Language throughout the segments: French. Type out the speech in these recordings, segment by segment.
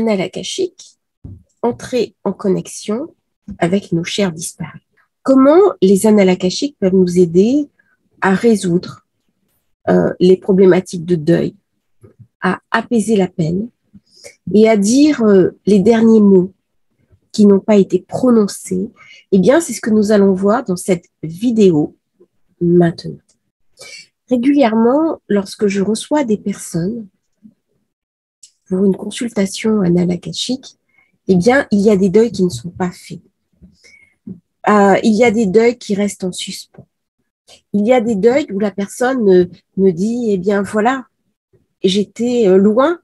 annales akashiques, entrer en connexion avec nos chers disparus. Comment les annales akashiques peuvent nous aider à résoudre les problématiques de deuil, à apaiser la peine et à dire les derniers mots qui n'ont pas été prononcés? Eh bien, c'est ce que nous allons voir dans cette vidéo maintenant. Régulièrement, lorsque je reçois des personnes pour une consultation annale akashique, eh bien, il y a des deuils qui ne sont pas faits. Il y a des deuils qui restent en suspens. Il y a des deuils où la personne me dit, eh bien, voilà, j'étais loin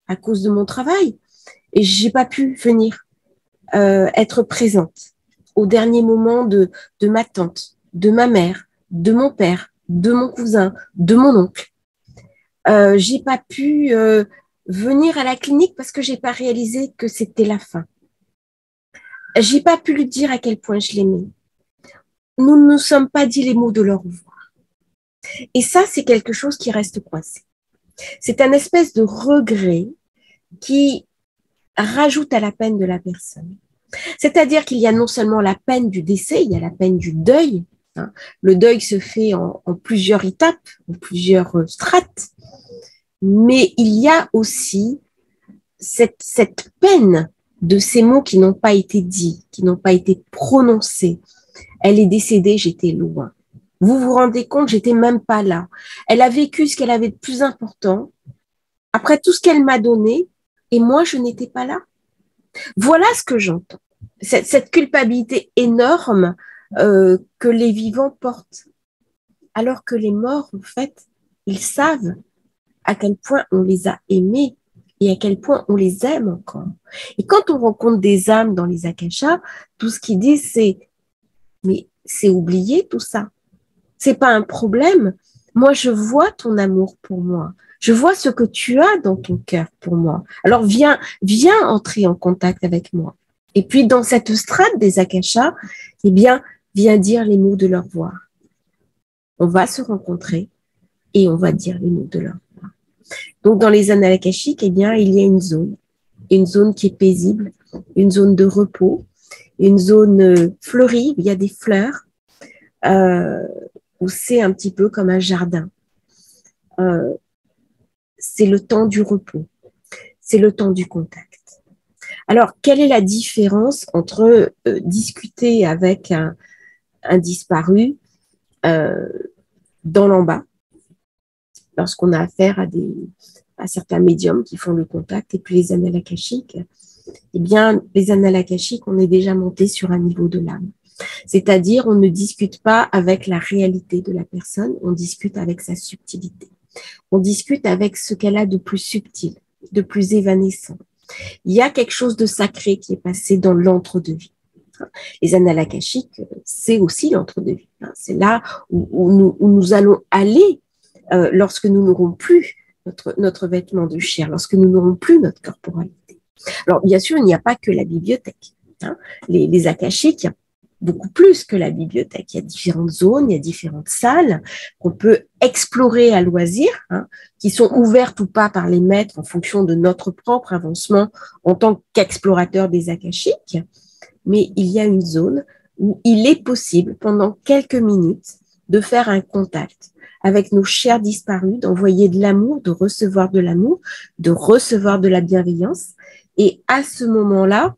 à cause de mon travail et j'ai pas pu venir être présente au dernier moment de ma tante, de ma mère, de mon père, de mon cousin, de mon oncle. J'ai pas pu venir à la clinique parce que j'ai pas réalisé que c'était la fin. J'ai pas pu lui dire à quel point je l'aimais. Nous ne nous sommes pas dit les mots de leur voix. Et ça, c'est quelque chose qui reste coincé. C'est un espèce de regret qui rajoute à la peine de la personne. C'est-à-dire qu'il y a non seulement la peine du décès, il y a la peine du deuil. Hein. Le deuil se fait en plusieurs étapes, en plusieurs strates, mais il y a aussi cette peine de ces mots qui n'ont pas été dits, qui n'ont pas été prononcés. Elle est décédée, j'étais loin. Vous vous rendez compte, j'étais même pas là. Elle a vécu ce qu'elle avait de plus important, après tout ce qu'elle m'a donné, et moi, je n'étais pas là. Voilà ce que j'entends. Cette culpabilité énorme que les vivants portent, alors que les morts, en fait, ils savent à quel point on les a aimés et à quel point on les aime encore. Et quand on rencontre des âmes dans les akashas, tout ce qu'ils disent, c'est « mais c'est oublié tout ça. C'est pas un problème. Moi, je vois ton amour pour moi. Je vois ce que tu as dans ton cœur pour moi. Alors, viens entrer en contact avec moi. » Et puis, dans cette strate des akashas, eh bien, viens dire les mots de leur voix. On va se rencontrer et on va dire les mots de leur voix. Donc, dans les annales akashiques, eh bien, il y a une zone qui est paisible, une zone de repos, une zone fleurie, il y a des fleurs, où c'est un petit peu comme un jardin. C'est le temps du repos, c'est le temps du contact. Alors, quelle est la différence entre discuter avec un disparu dans l'en-bas, lorsqu'on a affaire à certains médiums qui font le contact, et puis les annales akashiques? Eh bien, les annales akashiques, on est déjà monté sur un niveau de l'âme. C'est-à-dire, on ne discute pas avec la réalité de la personne, on discute avec sa subtilité. On discute avec ce qu'elle a de plus subtil, de plus évanescent. Il y a quelque chose de sacré qui est passé dans l'entre-deux-vie. Les annales akashiques, c'est aussi l'entre-deux-vie. C'est là où nous allons aller lorsque nous n'aurons plus notre vêtement de chair, lorsque nous n'aurons plus notre corporalité. Alors, bien sûr, il n'y a pas que la bibliothèque. Les akashiques, il y a beaucoup plus que la bibliothèque. Il y a différentes zones, il y a différentes salles qu'on peut explorer à loisir, qui sont ouvertes ou pas par les maîtres en fonction de notre propre avancement en tant qu'explorateur des akashiques. Mais il y a une zone où il est possible, pendant quelques minutes, de faire un contact avec nos chers disparus, d'envoyer de l'amour, de recevoir de l'amour, de recevoir de la bienveillance. Et à ce moment-là,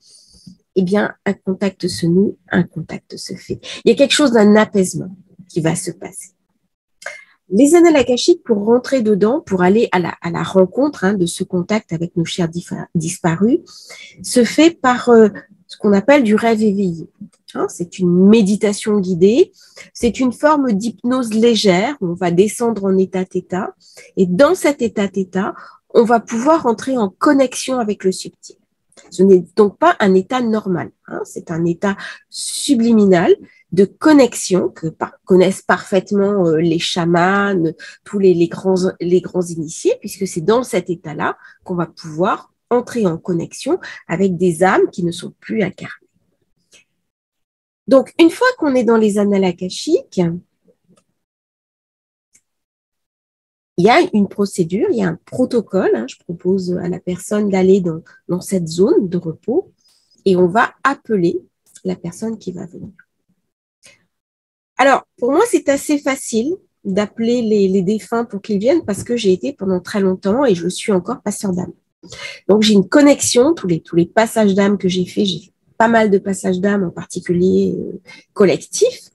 eh bien, un contact se noue, un contact se fait. Il y a quelque chose d'un apaisement qui va se passer. Les annales akashiques, pour rentrer dedans, pour aller à la rencontre de ce contact avec nos chers disparus, se fait par ce qu'on appelle du rêve éveillé. C'est une méditation guidée, c'est une forme d'hypnose légère où on va descendre en état-theta, et dans cet état-theta, on va pouvoir entrer en connexion avec le subtil. Ce n'est donc pas un état normal, c'est un état subliminal de connexion que connaissent parfaitement les chamans, tous les grands initiés, puisque c'est dans cet état-là qu'on va pouvoir entrer en connexion avec des âmes qui ne sont plus incarnées. Donc, une fois qu'on est dans les annales akashiques, il y a une procédure, il y a un protocole. Hein, je propose à la personne d'aller dans cette zone de repos et on va appeler la personne qui va venir. Alors, pour moi, c'est assez facile d'appeler les défunts pour qu'ils viennent parce que j'ai été pendant très longtemps et je suis encore passeur d'âme. Donc, j'ai une connexion, tous les passages d'âme que j'ai fait pas mal de passages d'âme, en particulier collectifs.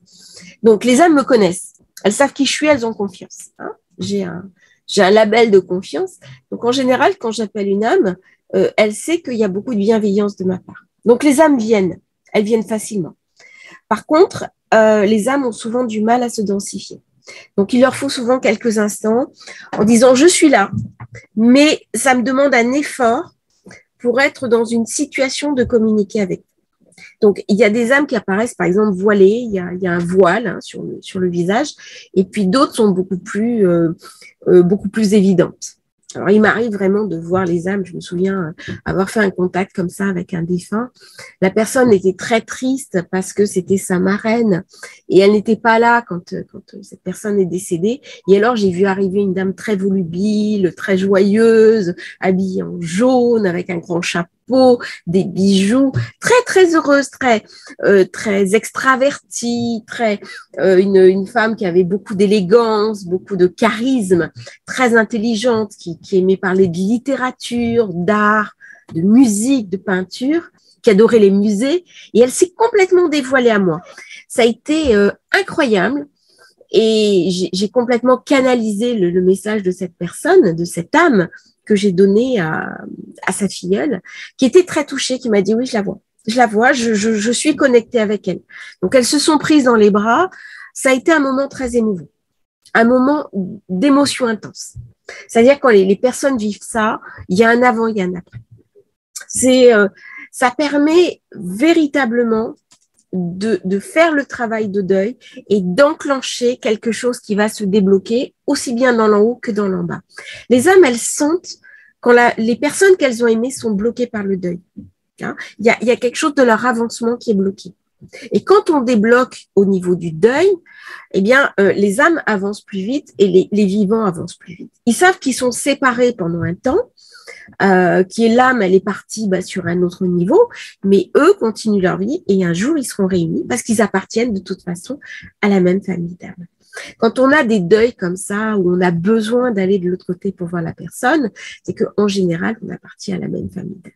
Donc, les âmes me connaissent. Elles savent qui je suis, elles ont confiance. Hein. J'ai un label de confiance. Donc, en général, quand j'appelle une âme, elle sait qu'il y a beaucoup de bienveillance de ma part. Donc, les âmes viennent. Elles viennent facilement. Par contre, les âmes ont souvent du mal à se densifier. Donc, il leur faut souvent quelques instants en disant « je suis là », mais ça me demande un effort pour être dans une situation de communiquer avec. Donc, il y a des âmes qui apparaissent, par exemple, voilées, il y a un voile hein, sur le visage, et puis d'autres sont beaucoup plus évidentes. Alors, il m'arrive vraiment de voir les âmes. Je me souviens avoir fait un contact comme ça avec un défunt. La personne était très triste parce que c'était sa marraine et elle n'était pas là quand cette personne est décédée. Et alors, j'ai vu arriver une dame très volubile, très joyeuse, habillée en jaune, avec un grand chapeau, des bijoux, très, très heureuse, très extravertie, une femme qui avait beaucoup d'élégance, beaucoup de charisme, très intelligente, qui aimait parler de littérature, d'art, de musique, de peinture, qui adorait les musées, et elle s'est complètement dévoilée à moi. Ça a été incroyable, et j'ai complètement canalisé le message de cette personne, de cette âme que j'ai donné à sa filleule, qui était très touchée, qui m'a dit « oui, je la vois, je suis connectée avec elle ». Donc, elles se sont prises dans les bras. Ça a été un moment très émouvant, un moment d'émotion intense. C'est-à-dire quand les personnes vivent ça, il y a un avant, il y a un après. Ça permet véritablement de faire le travail de deuil et d'enclencher quelque chose qui va se débloquer aussi bien dans l'en haut que dans l'en bas. Les âmes, elles sentent quand les personnes qu'elles ont aimées sont bloquées par le deuil. Hein. Il y a quelque chose de leur avancement qui est bloqué. Et quand on débloque au niveau du deuil, eh bien, les âmes avancent plus vite et les vivants avancent plus vite. Ils savent qu'ils sont séparés pendant un temps, qui est l'âme, elle est partie sur un autre niveau, mais eux continuent leur vie et un jour, ils seront réunis parce qu'ils appartiennent de toute façon à la même famille d'âmes. Quand on a des deuils comme ça, où on a besoin d'aller de l'autre côté pour voir la personne, c'est qu'en général, on appartient à la même famille d'âmes.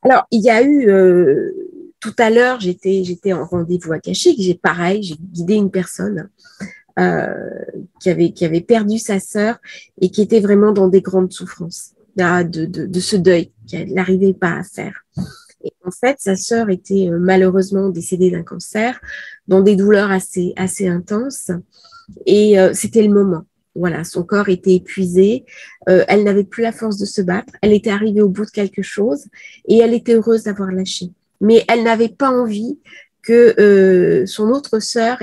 Alors, il y a eu... tout à l'heure, j'étais en rendez-vous akashique, j'ai guidé une personne qui avait perdu sa sœur et qui était vraiment dans des grandes souffrances de ce deuil qu'elle n'arrivait pas à faire. Et en fait, sa sœur était malheureusement décédée d'un cancer, dans des douleurs assez intenses, et c'était le moment. Voilà, son corps était épuisé, elle n'avait plus la force de se battre, elle était arrivée au bout de quelque chose et elle était heureuse d'avoir lâché. Mais elle n'avait pas envie que son autre sœur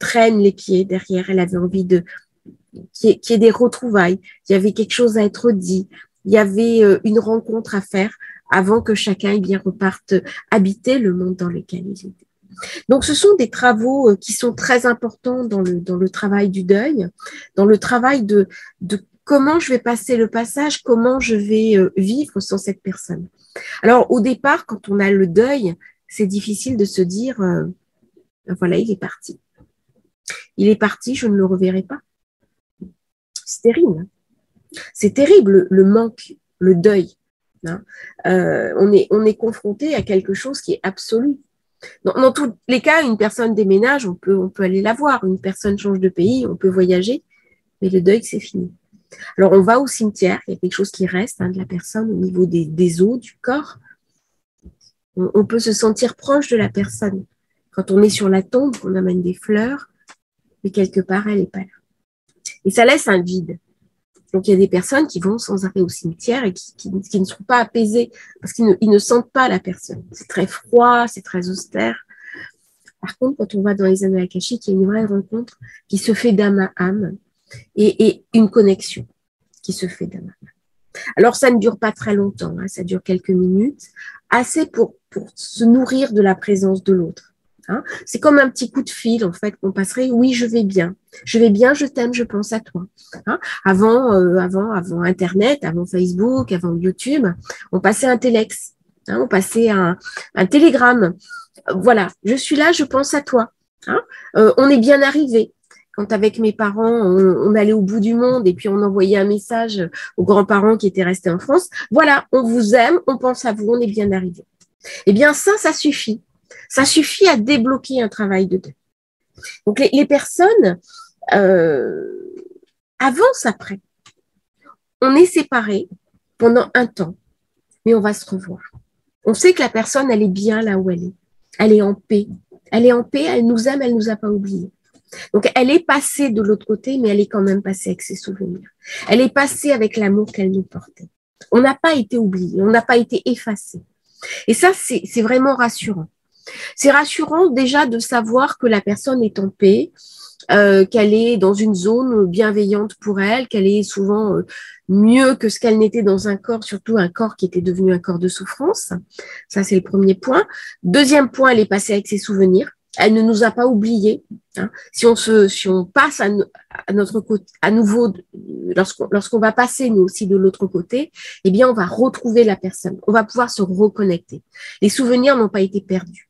traîne les pieds derrière. Elle avait envie qu'il y ait des retrouvailles, il y avait quelque chose à être dit, il y avait une rencontre à faire avant que chacun reparte habiter le monde dans lequel il était. Donc, ce sont des travaux qui sont très importants dans le travail du deuil, dans le travail de comment je vais passer le passage, comment je vais vivre sans cette personne. Alors, au départ, quand on a le deuil, c'est difficile de se dire, voilà, il est parti. Il est parti, je ne le reverrai pas. C'est terrible. C'est terrible, le manque, le deuil. Hein. On est confronté à quelque chose qui est absolu. Dans tous les cas, une personne déménage, on peut aller la voir. Une personne change de pays, on peut voyager, mais le deuil, c'est fini. Alors, on va au cimetière, il y a quelque chose qui reste de la personne au niveau des os, du corps. On peut se sentir proche de la personne. Quand on est sur la tombe, on amène des fleurs, mais quelque part, elle n'est pas là. Et ça laisse un vide. Donc, il y a des personnes qui vont sans arrêt au cimetière et qui ne sont pas apaisées parce qu'ils ne sentent pas la personne. C'est très froid, c'est très austère. Par contre, quand on va dans les annales akashiques, il y a une vraie rencontre qui se fait d'âme à âme et une connexion qui se fait d'âme à âme. Alors, ça ne dure pas très longtemps, ça dure quelques minutes, assez pour se nourrir de la présence de l'autre. Hein. C'est comme un petit coup de fil, en fait, qu'on passerait. Oui, je vais bien. Je vais bien, je t'aime, je pense à toi. Hein. Avant Internet, avant Facebook, avant YouTube, on passait un téléx. Hein, on passait un télégramme. Voilà, je suis là, je pense à toi. Hein. On est bien arrivé. Quand avec mes parents, on allait au bout du monde et puis on envoyait un message aux grands-parents qui étaient restés en France. Voilà, on vous aime, on pense à vous, on est bien arrivé. Eh bien, ça suffit. Ça suffit à débloquer un travail de deuil. Donc, les personnes avancent après. On est séparés pendant un temps, mais on va se revoir. On sait que la personne, elle est bien là où elle est. Elle est en paix. Elle est en paix, elle nous aime, elle nous a pas oubliés. Donc, elle est passée de l'autre côté, mais elle est quand même passée avec ses souvenirs. Elle est passée avec l'amour qu'elle nous portait. On n'a pas été oubliés, on n'a pas été effacés. Et ça, c'est vraiment rassurant. C'est rassurant déjà de savoir que la personne est en paix, qu'elle est dans une zone bienveillante pour elle, qu'elle est souvent mieux que ce qu'elle n'était dans un corps, surtout un corps qui était devenu un corps de souffrance. Ça, c'est le premier point. Deuxième point, elle est passée avec ses souvenirs. Elle ne nous a pas oubliés. Hein. Si on passe à notre côté, à nouveau, lorsqu'on va passer nous aussi de l'autre côté, eh bien, on va retrouver la personne. On va pouvoir se reconnecter. Les souvenirs n'ont pas été perdus.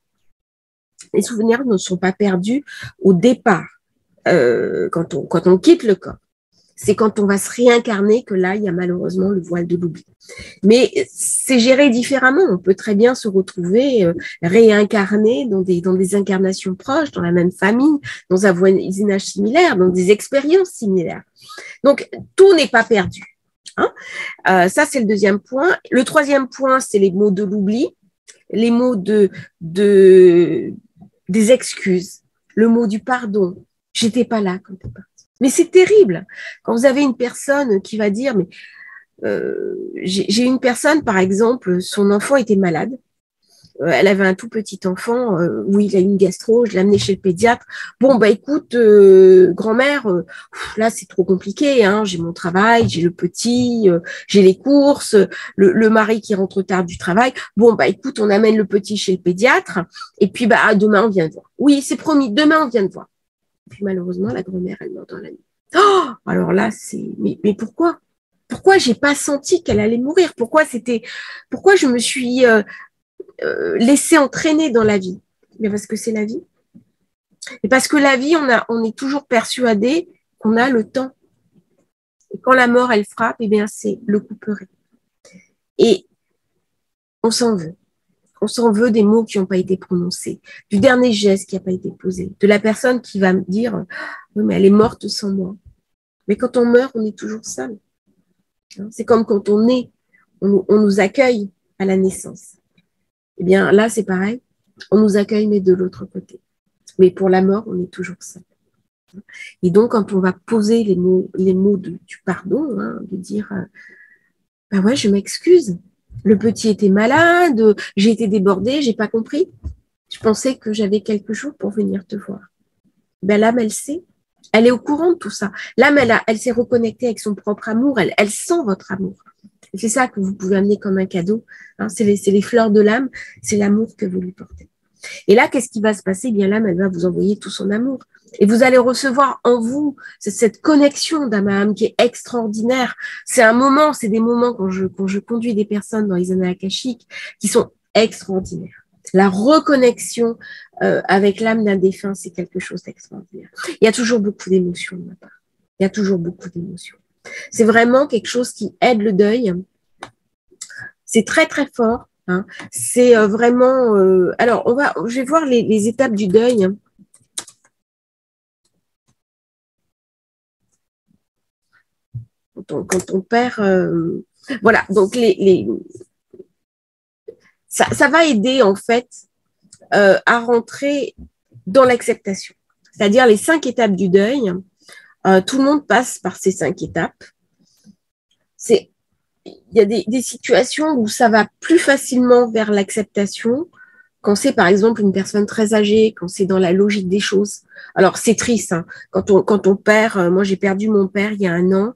Les souvenirs ne sont pas perdus au départ, quand on quitte le corps. C'est quand on va se réincarner que là, il y a malheureusement le voile de l'oubli. Mais c'est géré différemment. On peut très bien se retrouver réincarné dans des incarnations proches, dans la même famille, dans un voisinage similaire, dans des expériences similaires. Donc, tout n'est pas perdu. Hein. Ça, c'est le deuxième point. Le troisième point, c'est les mots de l'oubli, les mots des excuses, le mot du pardon. J'étais pas là quand t'es parti. Mais c'est terrible quand vous avez une personne qui va dire, mais j'ai une personne, par exemple, son enfant était malade. Elle avait un tout petit enfant, oui, il a une gastro, je l'ai amené chez le pédiatre. Bon, bah écoute, grand-mère, là c'est trop compliqué, hein, j'ai mon travail, j'ai le petit, j'ai les courses, le mari qui rentre tard du travail. Bon, bah écoute, on amène le petit chez le pédiatre, et puis bah demain on vient te voir. Oui, c'est promis, demain on vient te voir. Puis malheureusement, la grand-mère, elle meurt dans la nuit. Oh, alors là, mais pourquoi? Pourquoi j'ai pas senti qu'elle allait mourir? Pourquoi je me suis laissée entraîner dans la vie? Mais parce que c'est la vie. Et parce que la vie, on est toujours persuadé qu'on a le temps. Et quand la mort, elle frappe, eh bien, c'est le couperet. Et on s'en veut. On s'en veut des mots qui n'ont pas été prononcés, du dernier geste qui n'a pas été posé, de la personne qui va me dire « Oui, mais elle est morte sans moi ». Mais quand on meurt, on est toujours seul. C'est comme quand on est, on nous accueille à la naissance. Eh bien, là, c'est pareil. On nous accueille, mais de l'autre côté. Mais pour la mort, on est toujours seul. Et donc, quand on va poser les mots du pardon, hein, de dire « Ben ouais, je m'excuse ». Le petit était malade, j'ai été débordée, j'ai pas compris. Je pensais que j'avais quelques jours pour venir te voir. Ben l'âme, elle sait. Elle est au courant de tout ça. L'âme, elle s'est reconnectée avec son propre amour. Elle sent votre amour. C'est ça que vous pouvez amener comme un cadeau. Hein, c'est les fleurs de l'âme. C'est l'amour que vous lui portez. Et là, qu'est-ce qui va se passer? Eh bien, l'âme, elle va vous envoyer tout son amour. Et vous allez recevoir en vous cette connexion d'âme à âme qui est extraordinaire. C'est des moments quand je conduis des personnes dans les annales akashiques qui sont extraordinaires. La reconnexion avec l'âme d'un défunt, c'est quelque chose d'extraordinaire. Il y a toujours beaucoup d'émotions de ma part. Il y a toujours beaucoup d'émotions. C'est vraiment quelque chose qui aide le deuil. C'est très, très fort. Hein. C'est vraiment... alors, je vais voir les étapes du deuil. Quand on perd... voilà, donc ça va aider, en fait, à rentrer dans l'acceptation. C'est-à-dire les 5 étapes du deuil. Tout le monde passe par ces 5 étapes. Il y a des situations où ça va plus facilement vers l'acceptation, quand c'est par exemple une personne très âgée, quand c'est dans la logique des choses. Alors c'est triste, hein, quand on perd, moi j'ai perdu mon père il y a 1 an,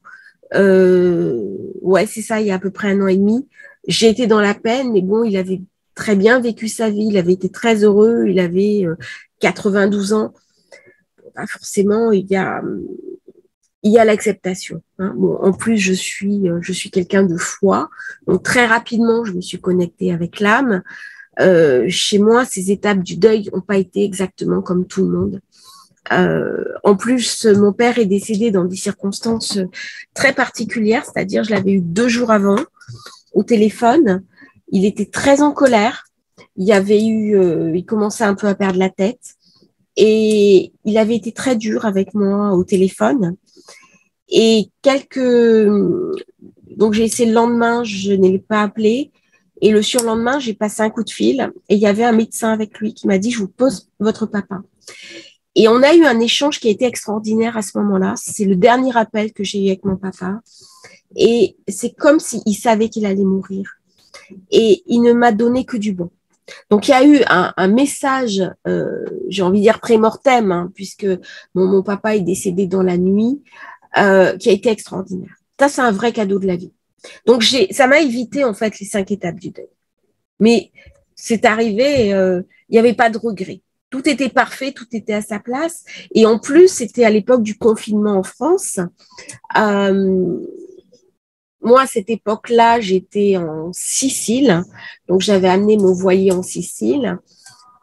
ouais c'est ça, il y a à peu près 1 an et demi, j'ai été dans la peine, mais bon, il avait très bien vécu sa vie, il avait été très heureux, il avait 92 ans, bah forcément, il y a l'acceptation. Hein. Bon, en plus, je suis quelqu'un de foi. Donc, très rapidement, je me suis connectée avec l'âme. Chez moi, ces étapes du deuil n'ont pas été exactement comme tout le monde. En plus, mon père est décédé dans des circonstances très particulières, c'est-à-dire je l'avais eu 2 jours avant au téléphone. Il était très en colère. Il commençait un peu à perdre la tête et il avait été très dur avec moi au téléphone. Et donc j'ai essayé le lendemain, je ne l'ai pas appelé. Et le surlendemain, j'ai passé un coup de fil et il y avait un médecin avec lui qui m'a dit, je vous pose votre papa. Et on a eu un échange qui a été extraordinaire à ce moment-là. C'est le dernier appel que j'ai eu avec mon papa. Et c'est comme s'il savait qu'il allait mourir. Et il ne m'a donné que du bon. Donc, il y a eu un message, j'ai envie de dire pré-mortem, hein, puisque mon papa est décédé dans la nuit, qui a été extraordinaire. Ça, c'est un vrai cadeau de la vie. Donc, ça m'a évité, en fait, les 5 étapes du deuil. Mais c'est arrivé, il n'y avait pas de regret. Tout était parfait, tout était à sa place. Et en plus, c'était à l'époque du confinement en France. Moi, à cette époque-là, j'étais en Sicile. Donc, j'avais amené mon voilier en Sicile.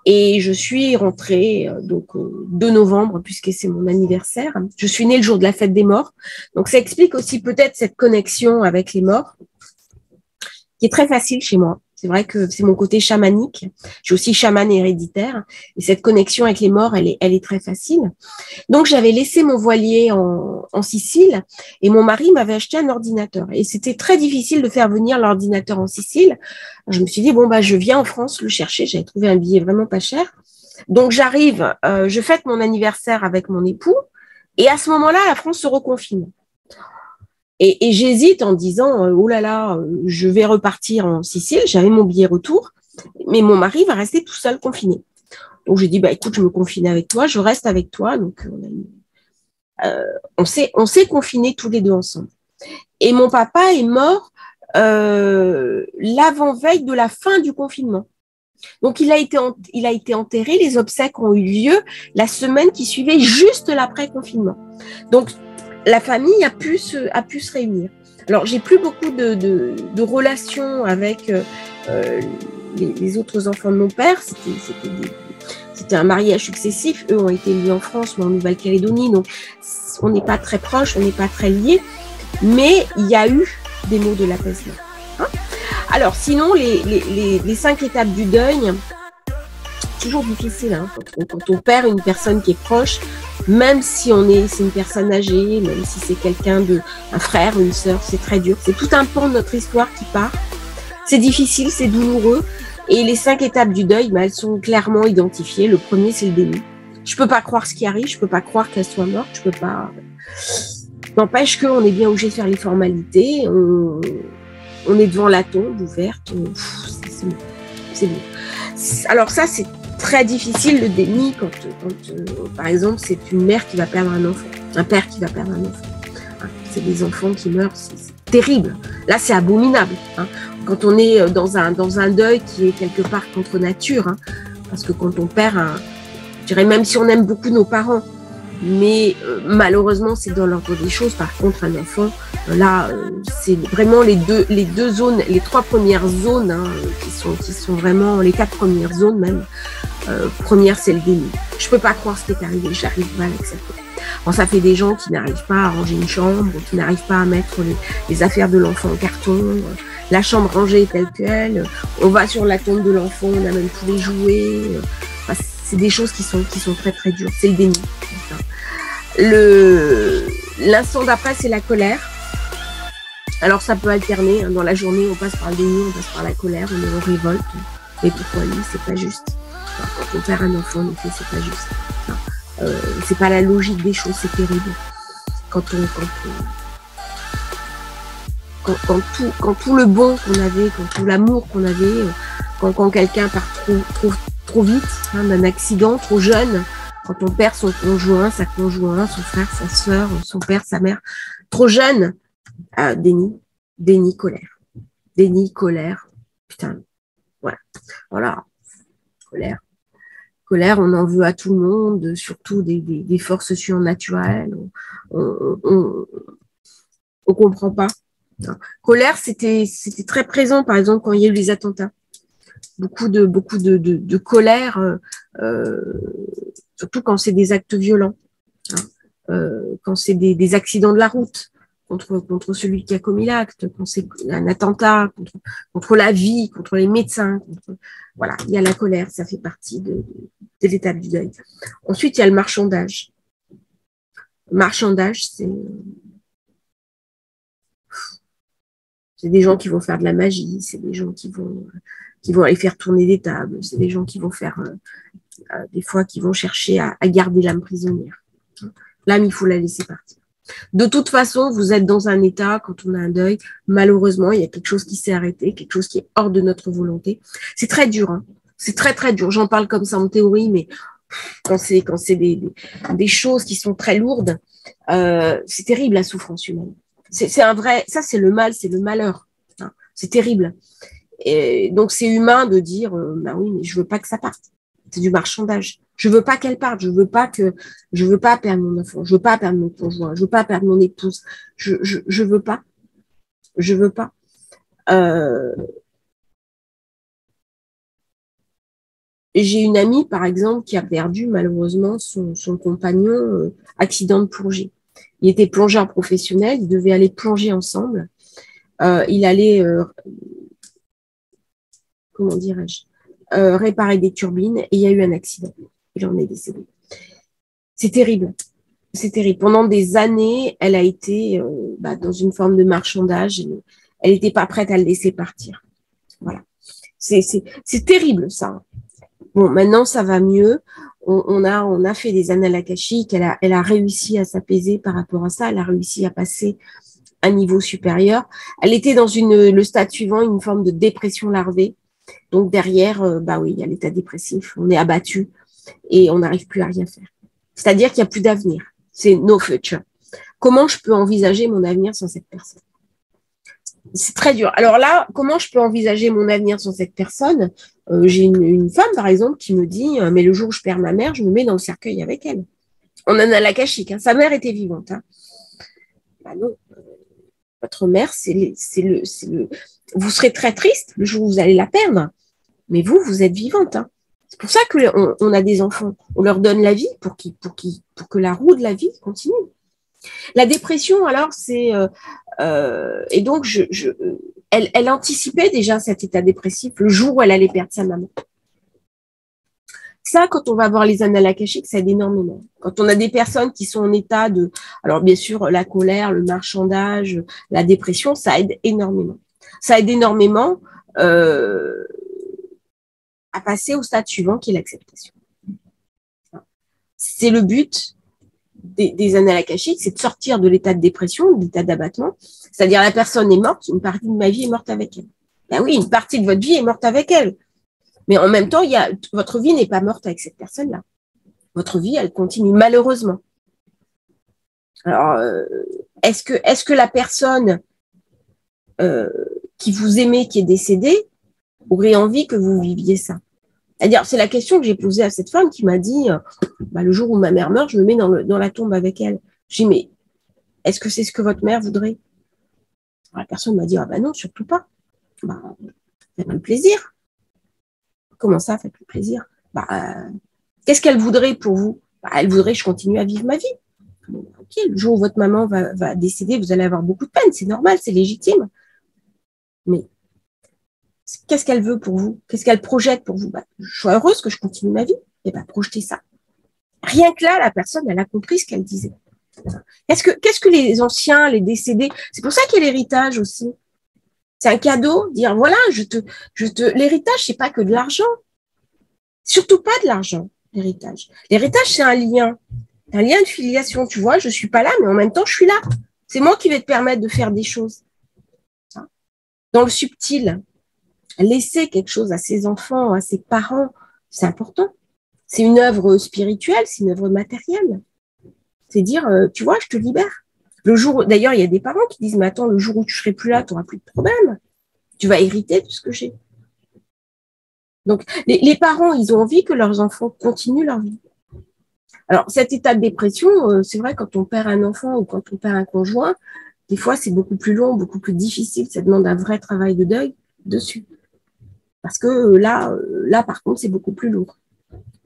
Et je suis rentrée donc 2 novembre, puisque c'est mon anniversaire. Je suis née le jour de la fête des morts. Donc, ça explique aussi peut-être cette connexion avec les morts, qui est très facile chez moi. C'est vrai que c'est mon côté chamanique. Je suis aussi chamane héréditaire. Et cette connexion avec les morts, elle est très facile. Donc, j'avais laissé mon voilier en Sicile et mon mari m'avait acheté un ordinateur. Et c'était très difficile de faire venir l'ordinateur en Sicile. Je me suis dit, bon, bah, je viens en France le chercher. J'avais trouvé un billet vraiment pas cher. Donc, j'arrive, je fête mon anniversaire avec mon époux. Et à ce moment-là, la France se reconfine. Et j'hésite en disant, oh là là, je vais repartir en Sicile. J'avais mon billet retour, mais mon mari va rester tout seul confiné. Donc, j'ai dit, bah, écoute, je me confine avec toi, je reste avec toi. Donc, on s'est confinés tous les deux ensemble. Et mon papa est mort l'avant-veille de la fin du confinement. Donc, il a été enterré. Les obsèques ont eu lieu la semaine qui suivait juste l'après-confinement. Donc, la famille a pu se réunir. Alors, j'ai plus beaucoup de relations avec les autres enfants de mon père. C'était un mariage successif. Eux ont été liés en France, moi en Nouvelle-Calédonie. Donc, on n'est pas très proches, on n'est pas très liés. Mais il y a eu des mots de l'apaisement. Hein? Alors, sinon, les 5 étapes du deuil, toujours difficile, hein, quand on perd une personne qui est proche, même si c'est une personne âgée, même si c'est un frère, une sœur, c'est très dur. C'est tout un pan de notre histoire qui part. C'est difficile, c'est douloureux. Et les 5 étapes du deuil, elles sont clairement identifiées. Le premier, c'est le déni. Je peux pas croire ce qui arrive, je peux pas croire qu'elle soit morte, je peux pas. N'empêche qu'on est bien obligé de faire les formalités. On est devant la tombe ouverte. C'est bon. Alors ça, c'est très difficile le déni quand par exemple, c'est une mère qui va perdre un enfant, un père qui va perdre un enfant. C'est des enfants qui meurent, c'est terrible. Là, c'est abominable. Hein. Quand on est dans un deuil qui est quelque part contre nature, hein, parce que quand on perd je dirais même si on aime beaucoup nos parents, mais malheureusement, c'est dans l'ordre des choses. Par contre, un enfant, là, c'est vraiment les deux zones, les 3 premières zones, hein, qui sont vraiment les 4 premières zones même. Première, c'est le déni. Je peux pas croire ce qui est arrivé, j'arrive pas à l'accepter. Bon, ça fait des gens qui n'arrivent pas à ranger une chambre, qui n'arrivent pas à mettre les affaires de l'enfant en carton, la chambre rangée telle quelle, on va sur la tombe de l'enfant, on a même tous les jouets. C'est des choses qui sont très très dures. C'est le déni. L'instant d'après, c'est la colère. Alors ça peut alterner. Hein. Dans la journée, on passe par le déni, on passe par la colère, on est en révolte. Mais pourquoi lui, c'est pas juste. Enfin, quand on perd un enfant, en effet, c'est pas juste. Enfin, c'est pas la logique des choses, c'est terrible. Quand tout le bon qu'on avait, quand tout l'amour qu'on avait, quand quelqu'un part trop vite, hein, d'un accident, trop jeune, quand on perd son conjoint, sa conjointe, son frère, sa sœur, son père, sa mère, trop jeune, déni, colère, putain, voilà, colère, Colère, on en veut à tout le monde, surtout des forces surnaturelles. On comprend pas. Colère, c'était très présent, par exemple, quand il y a eu les attentats. Beaucoup de colère, surtout quand c'est des actes violents, quand c'est des accidents de la route contre celui qui a commis l'acte, quand c'est un attentat contre la vie, contre les médecins. Voilà, il y a la colère, ça fait partie de l'étape du deuil. Ensuite, il y a le marchandage. Le marchandage, c'est des gens qui vont faire de la magie, c'est des gens qui vont aller faire tourner des tables, c'est des gens qui vont faire, des fois, qui vont chercher à garder l'âme prisonnière. L'âme, il faut la laisser partir. De toute façon, vous êtes dans un état, quand on a un deuil, malheureusement, il y a quelque chose qui s'est arrêté, quelque chose qui est hors de notre volonté. C'est très dur, hein. C'est très, très dur. J'en parle comme ça en théorie, mais quand c'est des choses qui sont très lourdes, c'est terrible, la souffrance humaine. C'est un vrai, ça c'est le mal, c'est le malheur. Hein. C'est terrible. Et donc c'est humain de dire, bah oui, mais je veux pas que ça parte. C'est du marchandage. Je veux pas qu'elle parte. Je veux pas perdre mon enfant. Je veux pas perdre mon conjoint. Je veux pas perdre mon épouse. Je veux pas. Je veux pas. J'ai une amie, par exemple, qui a perdu malheureusement son compagnon, accident de plongée. Il était plongeur professionnel, ils devaient aller plonger ensemble. Il allait, comment dirais-je, réparer des turbines et il y a eu un accident. Il en est décédé. C'est terrible. C'est terrible. Pendant des années, elle a été dans une forme de marchandage. Elle n'était pas prête à le laisser partir. Voilà. C'est terrible, ça. Bon, maintenant, ça va mieux. On a fait des annales akashiques. Elle a réussi à s'apaiser par rapport à ça. Elle a réussi à passer à un niveau supérieur. Elle était dans le stade suivant, une forme de dépression larvée. Donc, derrière, oui, il y a l'état dépressif. On est abattu et on n'arrive plus à rien faire. C'est-à-dire qu'il n'y a plus d'avenir. C'est no future. Comment je peux envisager mon avenir sans cette personne? C'est très dur. Alors là, comment je peux envisager mon avenir sans cette personne? J'ai une femme, par exemple, qui me dit, mais le jour où je perds ma mère, je me mets dans le cercueil avec elle. On en a la akashique. Hein. Sa mère était vivante. Hein. Bah non. Votre mère, vous serez très triste le jour où vous allez la perdre. Mais vous êtes vivante. Hein. C'est pour ça qu'on a des enfants. On leur donne la vie pour que la roue de la vie continue. La dépression, alors, c'est... et donc, elle anticipait déjà cet état dépressif le jour où elle allait perdre sa maman. Ça, quand on va voir les annales akashiques, ça aide énormément. Quand on a des personnes qui sont en état de... Alors, bien sûr, la colère, le marchandage, la dépression, ça aide énormément. Ça aide énormément à passer au stade suivant, qui est l'acceptation. C'est le but des annales akashiques, c'est de sortir de l'état de dépression, de l'état d'abattement. C'est-à-dire, la personne est morte, une partie de ma vie est morte avec elle. Ben oui, une partie de votre vie est morte avec elle. Mais en même temps, votre vie n'est pas morte avec cette personne-là. Votre vie, elle continue, malheureusement. Alors, est-ce que la personne qui vous aimait, qui est décédée, aurait envie que vous viviez ça? C'est-à-dire, c'est la question que j'ai posée à cette femme qui m'a dit, le jour où ma mère meurt, je me mets dans la tombe avec elle. J'ai dit, mais est-ce que c'est ce que votre mère voudrait? Alors, la personne m'a dit, non, surtout pas. Faites-lui plaisir. Comment ça, faites-lui plaisir? Qu'est-ce qu'elle voudrait pour vous? Elle voudrait que je continue à vivre ma vie. Ok, le jour où votre maman va décéder, vous allez avoir beaucoup de peine, c'est normal, c'est légitime. Mais qu'est-ce qu'elle veut pour vous? Qu'est-ce qu'elle projette pour vous? Je suis heureuse que je continue ma vie. Et projeter ça. Rien que là, la personne, elle a compris ce qu'elle disait. Qu'est-ce que les anciens, les décédés, c'est pour ça qu'il y a l'héritage aussi. C'est un cadeau, dire voilà, l'héritage, c'est pas que de l'argent. Surtout pas de l'argent, l'héritage. L'héritage, c'est un lien de filiation. Tu vois, je suis pas là, mais en même temps, je suis là. C'est moi qui vais te permettre de faire des choses. Dans le subtil, laisser quelque chose à ses enfants, à ses parents, c'est important. C'est une œuvre spirituelle, c'est une œuvre matérielle. C'est dire, tu vois, je te libère. Le jour, d'ailleurs, il y a des parents qui disent, mais attends, le jour où tu seras plus là, tu n'auras plus de problème. Tu vas hériter de ce que j'ai. Donc, les parents, ils ont envie que leurs enfants continuent leur vie. Alors, cet état de dépression, c'est vrai, quand on perd un enfant ou quand on perd un conjoint, des fois, c'est beaucoup plus long, beaucoup plus difficile. Ça demande un vrai travail de deuil dessus. Parce que là, par contre, c'est beaucoup plus lourd.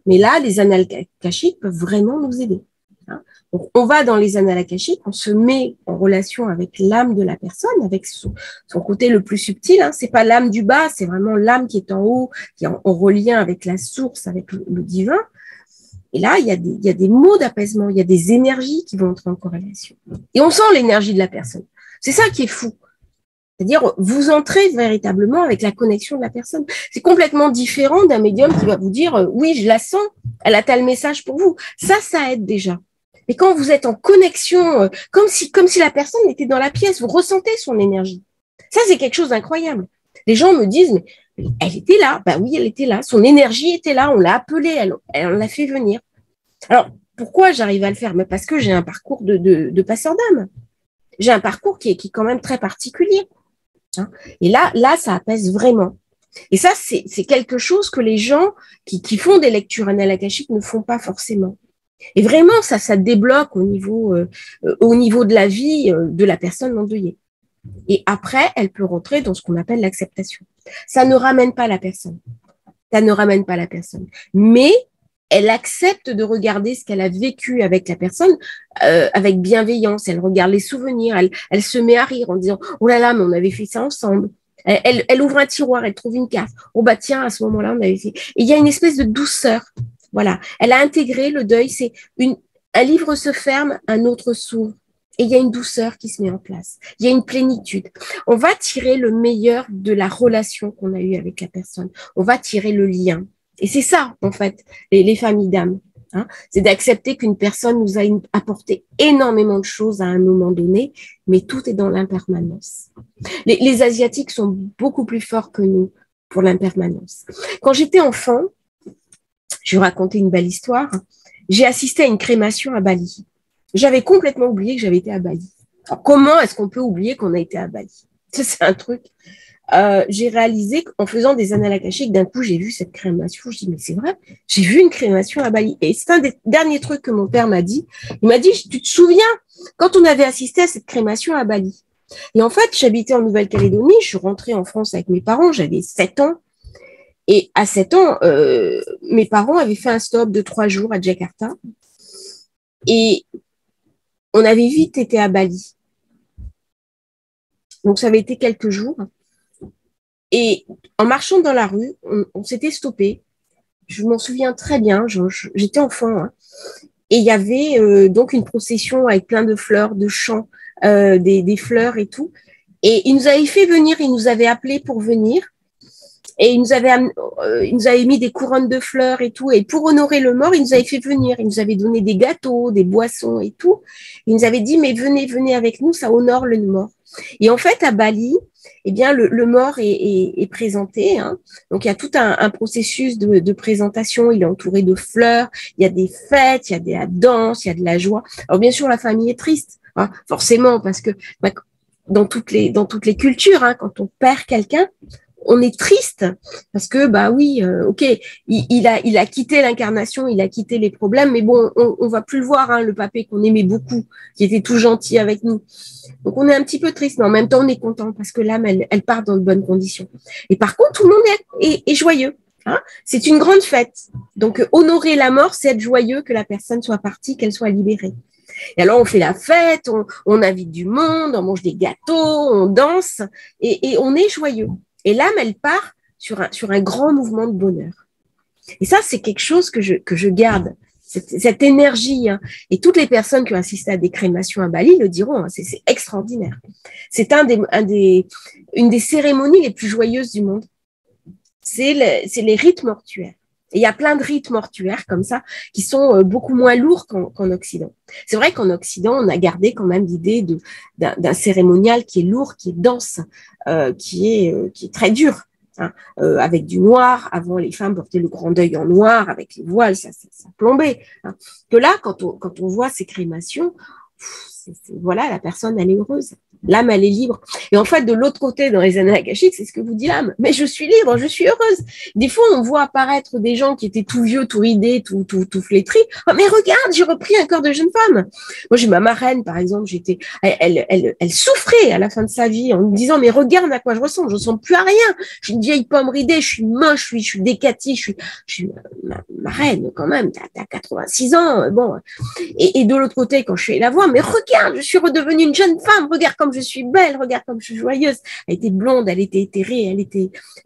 Mais là, les annales akashiques peuvent vraiment nous aider. Hein. Donc, on va dans les annales akashiques, on se met en relation avec l'âme de la personne, avec son côté le plus subtil. Hein. C'est pas l'âme du bas, c'est vraiment l'âme qui est en haut, qui est en relien avec la source, avec le divin. Et là, il y a des mots d'apaisement, il y a des énergies qui vont entrer en corrélation. Et on sent l'énergie de la personne. C'est ça qui est fou. C'est-à-dire, vous entrez véritablement avec la connexion de la personne. C'est complètement différent d'un médium qui va vous dire, oui, je la sens, elle a tel message pour vous. Ça aide déjà. Mais quand vous êtes en connexion, comme si la personne était dans la pièce, vous ressentez son énergie. Ça, c'est quelque chose d'incroyable. Les gens me disent, mais elle était là. Ben oui, elle était là. Son énergie était là. On l'a appelée, elle l'a fait venir. Alors, pourquoi j'arrive à le faire? Mais parce que j'ai un parcours de passeur d'âme. J'ai un parcours qui est quand même très particulier. Hein. Et là, ça apaise vraiment. Et ça, c'est quelque chose que les gens qui font des lectures annales akashiques ne font pas forcément. Et vraiment, ça débloque au niveau de la vie de la personne endeuillée. Et après, elle peut rentrer dans ce qu'on appelle l'acceptation. Ça ne ramène pas la personne. Ça ne ramène pas la personne. Mais elle accepte de regarder ce qu'elle a vécu avec la personne avec bienveillance. Elle regarde les souvenirs. Elle se met à rire en disant « Oh là là, mais on avait fait ça ensemble ». Elle ouvre un tiroir, elle trouve une carte. « Oh bah tiens, à ce moment-là, on avait fait… » Et il y a une espèce de douceur. Voilà. Elle a intégré le deuil. C'est un livre se ferme, un autre s'ouvre. Et il y a une douceur qui se met en place. Il y a une plénitude. On va tirer le meilleur de la relation qu'on a eue avec la personne. On va tirer le lien. Et c'est ça, en fait, les familles d'âme. Hein. C'est d'accepter qu'une personne nous a apporté énormément de choses à un moment donné, mais tout est dans l'impermanence. Les Asiatiques sont beaucoup plus forts que nous pour l'impermanence. Quand j'étais enfant, je vais vous raconter une belle histoire, j'ai assisté à une crémation à Bali. J'avais complètement oublié que j'avais été à Bali. Alors, comment est-ce qu'on peut oublier qu'on a été à Bali? Ça, c'est un truc. J'ai réalisé qu'en faisant des annales akashiques, d'un coup, j'ai vu cette crémation. Je dis, mais c'est vrai, j'ai vu une crémation à Bali. Et c'est un des derniers trucs que mon père m'a dit. Il m'a dit, tu te souviens, quand on avait assisté à cette crémation à Bali? Et en fait, j'habitais en Nouvelle-Calédonie, je suis rentrée en France avec mes parents, j'avais 7 ans. Et à 7 ans, mes parents avaient fait un stop de 3 jours à Jakarta. Et on avait vite été à Bali. Donc, ça avait été quelques jours. Et en marchant dans la rue, on s'était stoppé. Je m'en souviens très bien, j'étais enfant. Hein. Et il y avait donc une procession avec plein de fleurs, de champs, des fleurs et tout. Et ils nous avaient fait venir, ils nous avaient appelés pour venir. Et ils nous avaient mis des couronnes de fleurs et tout. Et pour honorer le mort, ils nous avaient fait venir. Ils nous avaient donné des gâteaux, des boissons et tout. Ils nous avaient dit, mais venez avec nous, ça honore le mort. Et en fait, à Bali, eh bien, le mort est présenté. Hein. Donc, il y a tout un processus de présentation. Il est entouré de fleurs. Il y a des fêtes, il y a de la danse, il y a de la joie. Alors, bien sûr, la famille est triste, hein, forcément, parce que dans toutes les cultures, hein, quand on perd quelqu'un, on est triste parce que bah oui, ok, il a quitté l'incarnation, il a quitté les problèmes, mais bon, on va plus le voir, hein, le papé qu'on aimait beaucoup, qui était tout gentil avec nous. Donc on est un petit peu triste, mais en même temps on est content parce que l'âme elle part dans de bonnes conditions. Et par contre tout le monde est joyeux. Hein, c'est une grande fête. Donc honorer la mort, c'est être joyeux que la personne soit partie, qu'elle soit libérée. Et alors, on fait la fête, on invite du monde, on mange des gâteaux, on danse et on est joyeux. Et l'âme, elle part sur un grand mouvement de bonheur. Et ça, c'est quelque chose que je garde, cette énergie. Hein. Et toutes les personnes qui ont assisté à des crémations à Bali le diront, hein, c'est extraordinaire. C'est une des cérémonies les plus joyeuses du monde. C'est les rites mortuaires. Et il y a plein de rites mortuaires comme ça qui sont beaucoup moins lourds qu'en Occident. C'est vrai qu'en Occident, on a gardé quand même l'idée d'un cérémonial qui est lourd, qui est dense, qui est très dur, hein, avec du noir. Avant, les femmes portaient le grand deuil en noir avec les voiles, ça plombait. Hein. Que là, quand on voit ces crémations, voilà, la personne, elle est heureuse. L'âme, elle est libre. Et en fait, de l'autre côté, dans les annales akashiques, c'est ce que vous dit l'âme. Mais je suis libre, je suis heureuse. Des fois, on voit apparaître des gens qui étaient tout vieux, tout ridés, tout flétris. Oh, mais regarde, j'ai repris un corps de jeune femme. Moi, j'ai ma marraine, par exemple, elle souffrait à la fin de sa vie en me disant, mais regarde à quoi je ressemble plus à rien. Je suis une vieille pomme ridée, je suis moche, je suis décatie, je suis marraine, quand même, t'as 86 ans, bon. Et de l'autre côté, quand je suis allée la voir, mais regarde, je suis redevenue une jeune femme, regarde comme je suis belle, regarde comme je suis joyeuse. Elle était blonde, elle était éthérée,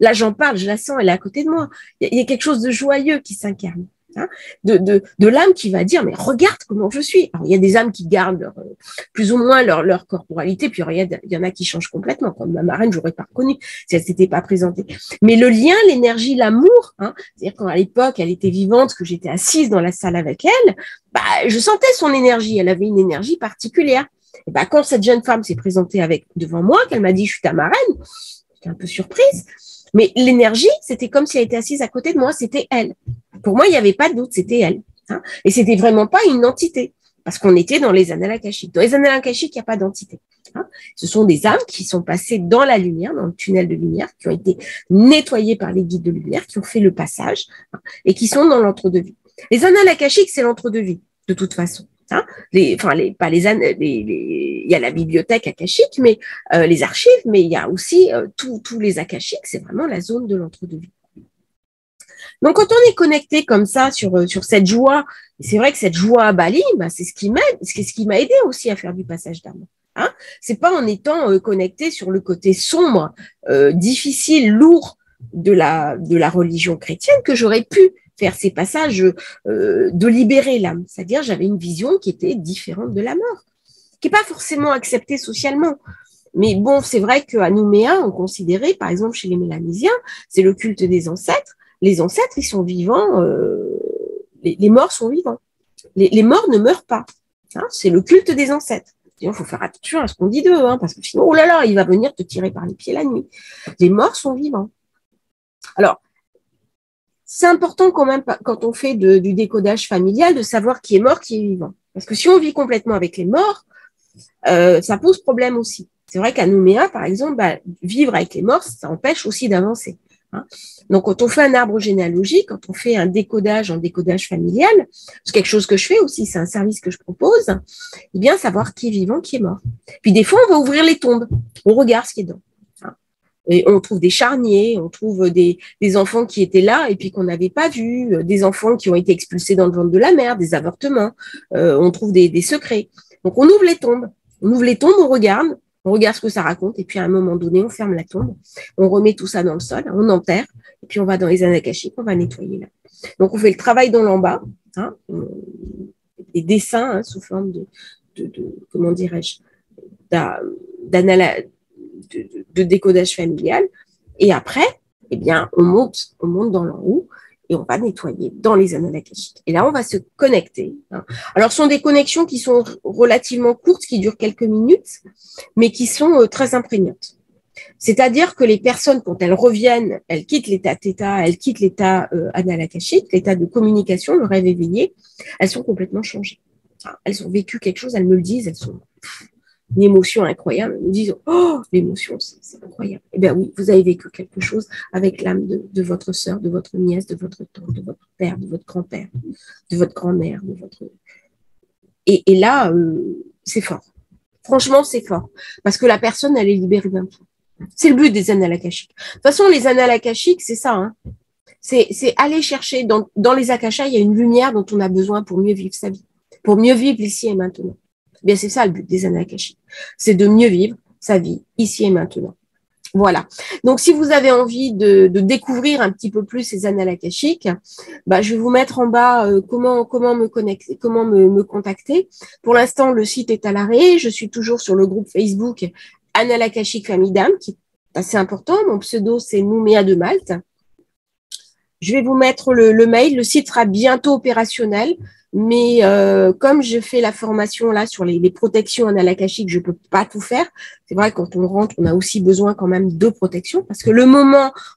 là j'en parle, je la sens, elle est à côté de moi. Il y a quelque chose de joyeux qui s'incarne. Hein, de l'âme qui va dire, mais regarde comment je suis. Alors, il y a des âmes qui gardent plus ou moins leur corporalité, puis il y en a qui changent complètement. Comme ma marraine, j'aurais pas reconnu si elle s'était pas présentée. Mais le lien, l'énergie, l'amour, hein, c'est-à-dire quand à l'époque elle était vivante, que j'étais assise dans la salle avec elle, bah, je sentais son énergie. Elle avait une énergie particulière. Et bah, quand cette jeune femme s'est présentée devant moi, qu'elle m'a dit, je suis ta marraine, j'étais un peu surprise. Mais l'énergie, c'était comme si elle était assise à côté de moi, c'était elle. Pour moi, il n'y avait pas de doute, c'était elle. Hein, et c'était vraiment pas une entité, parce qu'on était dans les annales akashiques. Dans les annales akashiques, il n'y a pas d'entité. Hein. Ce sont des âmes qui sont passées dans la lumière, dans le tunnel de lumière, qui ont été nettoyées par les guides de lumière, qui ont fait le passage, hein, et qui sont dans l'entre-deux-vie. Les annales akashiques, c'est l'entre-deux-vie, de toute façon. Hein, il y a la bibliothèque akashique, mais les archives, mais il y a aussi tous les akashiques, c'est vraiment la zone de l'entre-deux-vie. Donc, quand on est connecté comme ça sur cette joie, c'est vrai que cette joie à Bali, bah, c'est ce qui m'a aidé aussi à faire du passage d'âme. Hein, c'est pas en étant connecté sur le côté sombre, difficile, lourd de la religion chrétienne que j'aurais pu faire ces passages de libérer l'âme. C'est-à-dire, j'avais une vision qui était différente de la mort, qui n'est pas forcément acceptée socialement. Mais bon, c'est vrai qu'à Nouméa, on considérait, par exemple, chez les Mélanésiens, c'est le culte des ancêtres. Les ancêtres, ils sont vivants, les morts sont vivants. Les morts ne meurent pas. Hein, c'est le culte des ancêtres. Il faut faire attention à ce qu'on dit d'eux, hein, parce que sinon, oh là là, il va venir te tirer par les pieds la nuit. Les morts sont vivants. Alors, c'est important quand même, quand on fait du décodage familial, de savoir qui est mort, qui est vivant. Parce que si on vit complètement avec les morts, ça pose problème aussi. C'est vrai qu'à Nouméa, par exemple, bah, vivre avec les morts, ça empêche aussi d'avancer. Hein. Donc, quand on fait un arbre généalogique, quand on fait un décodage en décodage familial, c'est quelque chose que je fais aussi, c'est un service que je propose, eh bien, savoir qui est vivant, qui est mort. Puis des fois, on va ouvrir les tombes, on regarde ce qui est dedans. Et on trouve des charniers, on trouve des enfants qui étaient là et puis qu'on n'avait pas vus, des enfants qui ont été expulsés dans le ventre de la mère, des avortements, on trouve des secrets. Donc on ouvre les tombes, on regarde ce que ça raconte et puis à un moment donné, on ferme la tombe, on remet tout ça dans le sol, on enterre et puis on va dans les annales akashiques, on va nettoyer là. Donc on fait le travail dans l'en-bas, hein, des dessins hein, sous forme de comment dirais-je, de décodage familial. Et après, eh bien, on monte dans l'en haut et on va nettoyer dans les annales akashiques. Et là, on va se connecter. Hein. Alors, ce sont des connexions qui sont relativement courtes, qui durent quelques minutes, mais qui sont très imprégnantes. C'est-à-dire que les personnes, quand elles reviennent, elles quittent l'état θ, elles quittent l'état annales akashique, l'état de communication, le rêve éveillé, elles sont complètement changées. Elles ont vécu quelque chose, elles me le disent, elles sont une émotion incroyable. Elles me disent, oh, l'émotion, c'est incroyable. Eh bien oui, vous avez vécu quelque chose avec l'âme de votre sœur, de votre nièce, de votre tante, de votre père, de votre grand-père, de votre grand-mère, de votre... Et là, c'est fort. Franchement, c'est fort. Parce que la personne, elle est libérée d'un tout. C'est le but des annales akashiques. De toute façon, les annales akashiques, c'est ça. Hein. C'est aller chercher, dans les akashas, il y a une lumière dont on a besoin pour mieux vivre sa vie, pour mieux vivre ici et maintenant. Eh bien, c'est ça le but des annales akashiques. C'est de mieux vivre sa vie ici et maintenant. Voilà. Donc, si vous avez envie de découvrir un petit peu plus ces annales akashiques, bah, je vais vous mettre en bas comment me connecter, comment me contacter. Pour l'instant, le site est à l'arrêt. Je suis toujours sur le groupe Facebook Annales akashiques Famille d'âme, qui est assez important. Mon pseudo, c'est Nouméa de Malte. Je vais vous mettre le mail. Le site sera bientôt opérationnel. Mais comme je fais la formation là sur les protections annales akashiques, je peux pas tout faire. C'est vrai, quand on rentre, on a aussi besoin quand même de protection parce que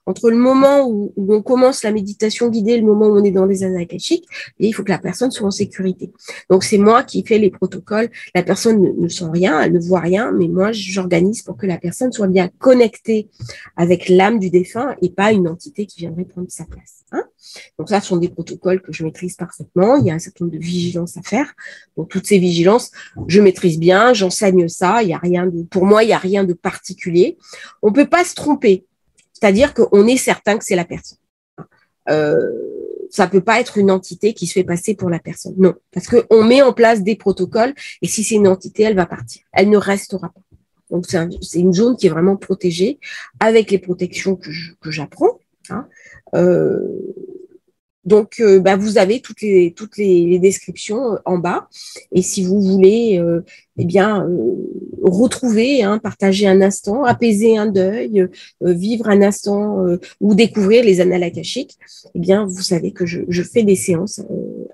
entre le moment où on commence la méditation guidée et le moment où on est dans les annales akashiques, il faut que la personne soit en sécurité. Donc c'est moi qui fais les protocoles. La personne ne sent rien, elle ne voit rien, mais moi j'organise pour que la personne soit bien connectée avec l'âme du défunt et pas une entité qui viendrait prendre sa place. Hein. Donc ça, ce sont des protocoles que je maîtrise parfaitement. Il y a un certain nombre de vigilances à faire. Donc toutes ces vigilances, je maîtrise bien, j'enseigne ça. Il y a rien de, pour moi, il n'y a rien de particulier. On ne peut pas se tromper. C'est-à-dire qu'on est certain que c'est la personne. Ça peut pas être une entité qui se fait passer pour la personne. Non, parce qu'on met en place des protocoles et si c'est une entité, elle va partir. Elle ne restera pas. Donc c'est une zone qui est vraiment protégée avec les protections que j'apprends. Hein. Donc, vous avez toutes les descriptions en bas. Et si vous voulez, retrouver, partager un instant, apaiser un deuil, vivre un instant ou découvrir les annales akashiques, vous savez que je fais des séances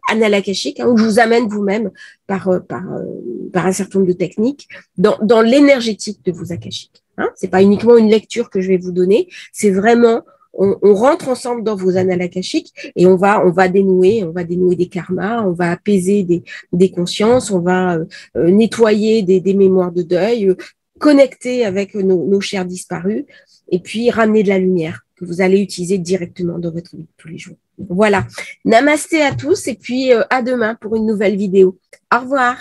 annales akashiques où je vous amène vous-même par un certain nombre de techniques dans l'énergétique de vos akashiques. C'est pas uniquement une lecture que je vais vous donner, c'est vraiment on rentre ensemble dans vos annales akashiques et on va dénouer des karmas, on va apaiser des consciences, on va nettoyer des mémoires de deuil, connecter avec nos chers disparus et puis ramener de la lumière que vous allez utiliser directement dans votre vie de tous les jours. Voilà. Namasté à tous et puis à demain pour une nouvelle vidéo. Au revoir.